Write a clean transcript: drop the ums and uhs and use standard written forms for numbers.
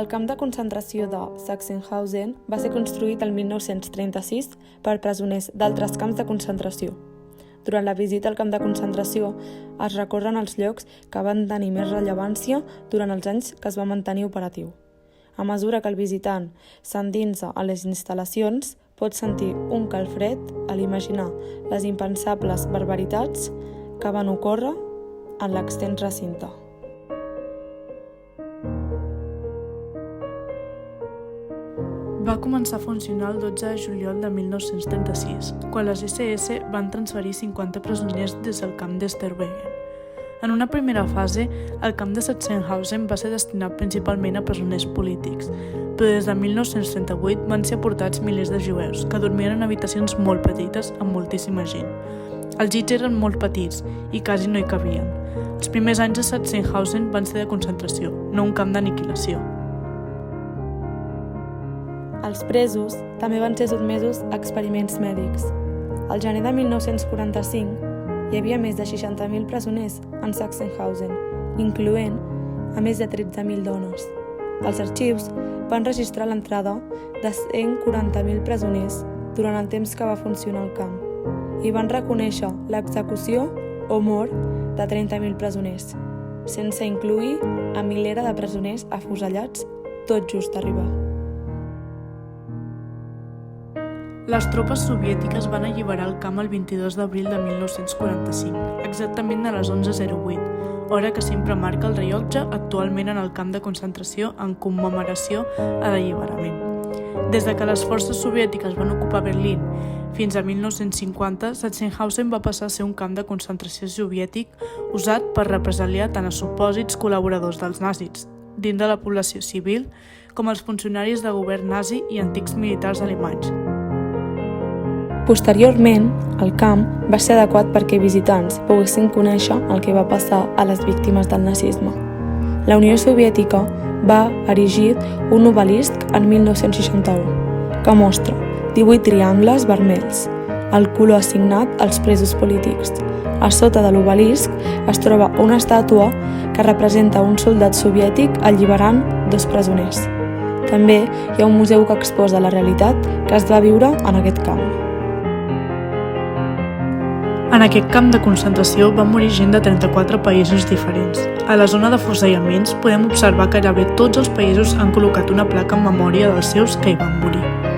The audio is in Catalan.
El camp de concentració de Sachsenhausen va ser construït el 1936 per presoners d'altres camps de concentració. Durant la visita al camp de concentració es recorren els llocs que van tenir més rellevància durant els anys que es va mantenir operatiu. A mesura que el visitant s'endinsa a les instal·lacions, pot sentir un calfred a l'imaginar les impensables barbaritats que van ocórrer en l'extens recinte. Va començar a funcionar el 12 de juliol de 1936, quan les SS van transferir 50 presoners des del camp d'Esterwegen. En una primera fase, el camp de Sachsenhausen va ser destinat principalment a presoners polítics, però des de 1938 van ser aportats milers de jueus, que dormien en habitacions molt petites amb moltíssima gent. Els llits eren molt petits i quasi no hi cabien. Els primers anys de Sachsenhausen van ser de concentració, no un camp d'aniquilació. Els presos també van ser sotmesos a experiments mèdics. Al gener de 1945 hi havia més de 60.000 presoners en Sachsenhausen, incloent a més de 13.000 dones. Els arxius van registrar l'entrada de 140.000 presoners durant el temps que va funcionar el camp i van reconèixer l'execució o mort de 30.000 presoners, sense incloure a milera de presoners afusellats tot just arribar. Les tropes soviètiques van alliberar el camp el 22 d'abril de 1945, exactament a les 11:08, hora que sempre marca el rellotge actualment en el camp de concentració en commemoració a l'alliberament. Des de que les forces soviètiques van ocupar Berlín fins a 1950, Sachsenhausen va passar a ser un camp de concentració soviètic usat per represaliar tant a supòsits col·laboradors dels nazis dins de la població civil com els funcionaris de govern nazi i antics militars alemanys. Posteriorment, el camp va ser adequat perquè visitants poguessin conèixer el que va passar a les víctimes del nazisme. La Unió Soviètica va erigir un obelisc en 1961 que mostra 18 triangles vermells, el color assignat als presos polítics. A sota de l'obelisc es troba una estàtua que representa un soldat soviètic alliberant 2 presoners. També hi ha un museu que exposa la realitat que es va viure en aquest camp. En aquest camp de concentració va morir gent de 34 països diferents. A la zona d'afusellaments podem observar que gairebé tots els països han col·locat una placa en memòria dels seus que hi van morir.